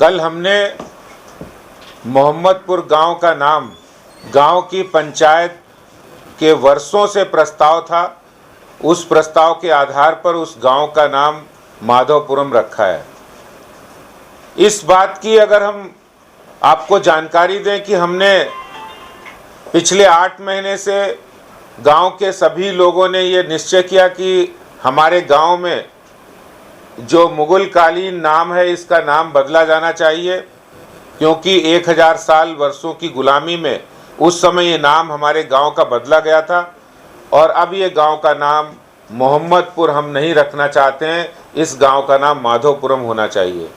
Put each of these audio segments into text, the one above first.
कल हमने मोहम्मदपुर गांव का नाम गांव की पंचायत के वर्षों से प्रस्ताव था, उस प्रस्ताव के आधार पर उस गांव का नाम माधवपुरम रखा है। इस बात की अगर हम आपको जानकारी दें कि हमने पिछले 8 महीने से गांव के सभी लोगों ने ये निश्चय किया कि हमारे गांव में जो मुगल कालीन नाम है इसका नाम बदला जाना चाहिए, क्योंकि 1000 साल वर्षों की गुलामी में उस समय ये नाम हमारे गांव का बदला गया था और अब ये गांव का नाम मोहम्मदपुर हम नहीं रखना चाहते हैं, इस गांव का नाम माधवपुरम होना चाहिए।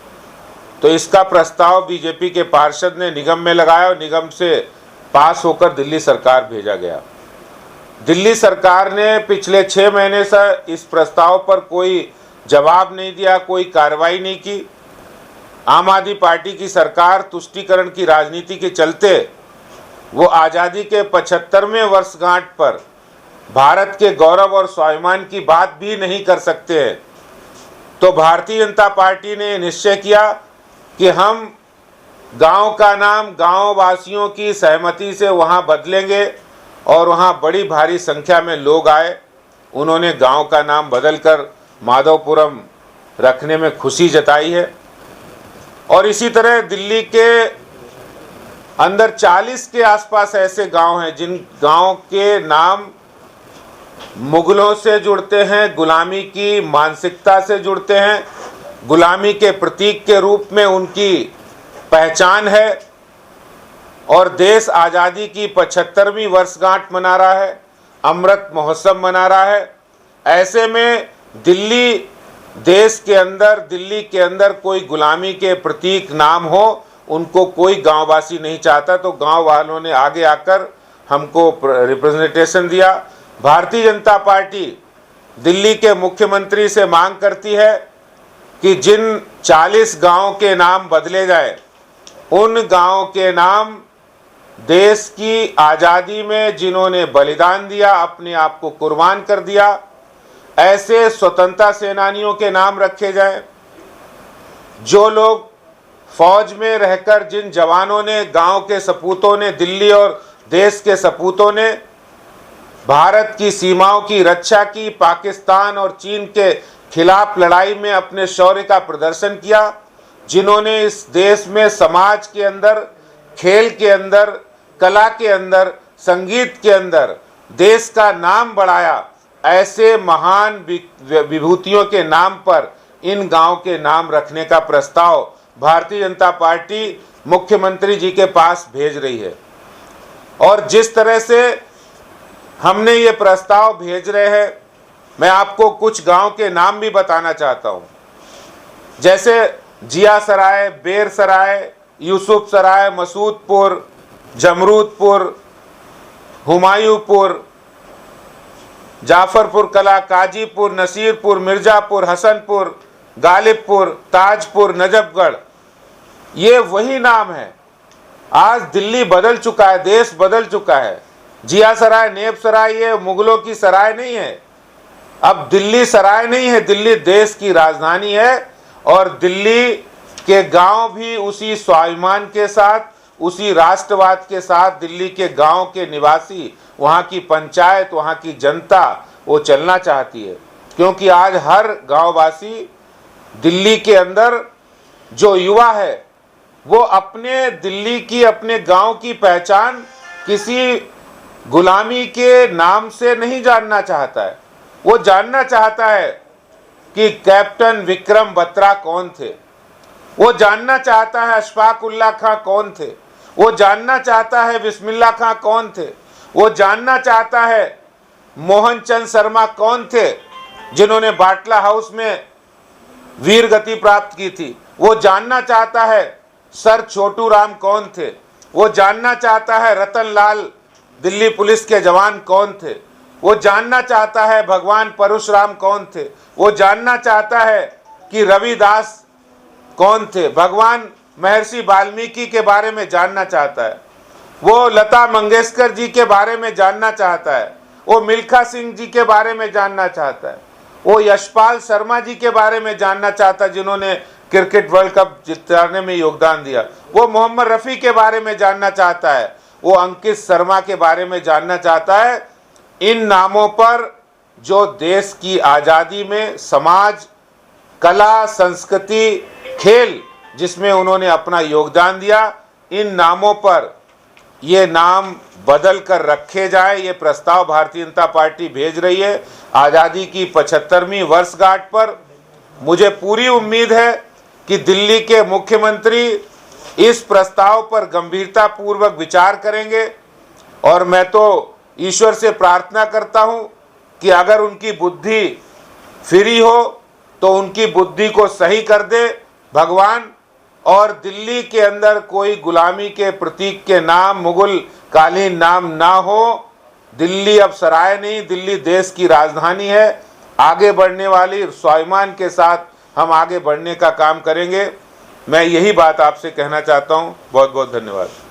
तो इसका प्रस्ताव बीजेपी के पार्षद ने निगम में लगाया और निगम से पास होकर दिल्ली सरकार भेजा गया। दिल्ली सरकार ने पिछले 6 महीने से इस प्रस्ताव पर कोई जवाब नहीं दिया, कोई कार्रवाई नहीं की। आम आदमी पार्टी की सरकार तुष्टीकरण की राजनीति के चलते वो आज़ादी के 75वें वर्षगांठ पर भारत के गौरव और स्वाभिमान की बात भी नहीं कर सकते हैं। तो भारतीय जनता पार्टी ने निश्चय किया कि हम गांव का नाम गांव वासियों की सहमति से वहां बदलेंगे और वहां बड़ी भारी संख्या में लोग आए। उन्होंने गांव का नाम बदलकर माधवपुरम रखने में खुशी जताई है। और इसी तरह दिल्ली के अंदर 40 के आसपास ऐसे गांव हैं जिन गांव के नाम मुगलों से जुड़ते हैं, गुलामी की मानसिकता से जुड़ते हैं, गुलामी के प्रतीक के रूप में उनकी पहचान है। और देश आज़ादी की 75वीं वर्षगांठ मना रहा है, अमृत महोत्सव मना रहा है। ऐसे में दिल्ली के अंदर कोई गुलामी के प्रतीक नाम हो, उनको कोई गांववासी नहीं चाहता। तो गांव वालों ने आगे आकर हमको रिप्रेजेंटेशन दिया। भारतीय जनता पार्टी दिल्ली के मुख्यमंत्री से मांग करती है कि जिन 40 गांव के नाम बदले जाए, उन गांव के नाम देश की आज़ादी में जिन्होंने बलिदान दिया, अपने आप को कुर्बान कर दिया, ऐसे स्वतंत्रता सेनानियों के नाम रखे जाएं। जो लोग फौज में रहकर, जिन जवानों ने, गांव के सपूतों ने, दिल्ली और देश के सपूतों ने भारत की सीमाओं की रक्षा की, पाकिस्तान और चीन के खिलाफ लड़ाई में अपने शौर्य का प्रदर्शन किया, जिन्होंने इस देश में समाज के अंदर, खेल के अंदर, कला के अंदर, संगीत के अंदर देश का नाम बढ़ाया, ऐसे महान विभूतियों के नाम पर इन गांव के नाम रखने का प्रस्ताव भारतीय जनता पार्टी मुख्यमंत्री जी के पास भेज रही है। और जिस तरह से हमने ये प्रस्ताव भेज रहे हैं, मैं आपको कुछ गांव के नाम भी बताना चाहता हूं, जैसे जिया सराय, बेर सराय, यूसुफ सराय, मसूदपुर, जमरूदपुर, हुमायूंपुर, जाफरपुर कला, काजीपुर, नसीरपुर, मिर्जापुर, हसनपुर, गालिबपुर, ताजपुर, नजफगढ़। ये वही नाम है। आज दिल्ली बदल चुका है, देश बदल चुका है। जिया सराय, नेब सराय ये मुगलों की सराय नहीं है। अब दिल्ली सराय नहीं है, दिल्ली देश की राजधानी है। और दिल्ली के गांव भी उसी स्वाभिमान के साथ, उसी राष्ट्रवाद के साथ दिल्ली के गांव के निवासी, वहां की पंचायत, वहां की जनता वो चलना चाहती है। क्योंकि आज हर गांववासी दिल्ली के अंदर जो युवा है वो अपने दिल्ली की, अपने गांव की पहचान किसी गुलामी के नाम से नहीं जानना चाहता है। वो जानना चाहता है कि कैप्टन विक्रम बत्रा कौन थे, वो जानना चाहता है अशफाक उल्लाह खां कौन थे, वो जानना चाहता है बिस्मिल्लाह खां कौन थे, वो जानना चाहता है मोहन चंद शर्मा कौन थे जिन्होंने बाटला हाउस में वीर गति प्राप्त की थी, वो जानना चाहता है सर छोटू राम कौन थे, वो जानना चाहता है रतन लाल दिल्ली पुलिस के जवान कौन थे, वो जानना चाहता है भगवान परशुराम कौन थे, वो जानना चाहता है कि रविदास कौन थे, भगवान महर्षि वाल्मीकि के बारे में जानना चाहता है, वो लता मंगेशकर जी के बारे में जानना चाहता है, वो मिल्खा सिंह जी के बारे में जानना चाहता है, वो यशपाल शर्मा जी के बारे में जानना चाहता है जिन्होंने क्रिकेट वर्ल्ड कप जिताने में योगदान दिया। वो मोहम्मद रफ़ी के बारे में जानना चाहता है, वो अंकित शर्मा के बारे में जानना चाहता है। इन नामों पर जो देश की आज़ादी में समाज, कला, संस्कृति, खेल जिसमें उन्होंने अपना योगदान दिया, इन नामों पर ये नाम बदल कर रखे जाए, ये प्रस्ताव भारतीय जनता पार्टी भेज रही है। आज़ादी की 75वीं वर्षगांठ पर मुझे पूरी उम्मीद है कि दिल्ली के मुख्यमंत्री इस प्रस्ताव पर गंभीरता पूर्वक विचार करेंगे, और मैं तो ईश्वर से प्रार्थना करता हूं कि अगर उनकी बुद्धि फ्री हो तो उनकी बुद्धि को सही कर दे भगवान, और दिल्ली के अंदर कोई गुलामी के प्रतीक के नाम, मुगल कालीन नाम ना हो। दिल्ली अब सराय नहीं, दिल्ली देश की राजधानी है। आगे बढ़ने वाली स्वाभिमान के साथ हम आगे बढ़ने का काम करेंगे। मैं यही बात आपसे कहना चाहता हूं। बहुत बहुत धन्यवाद।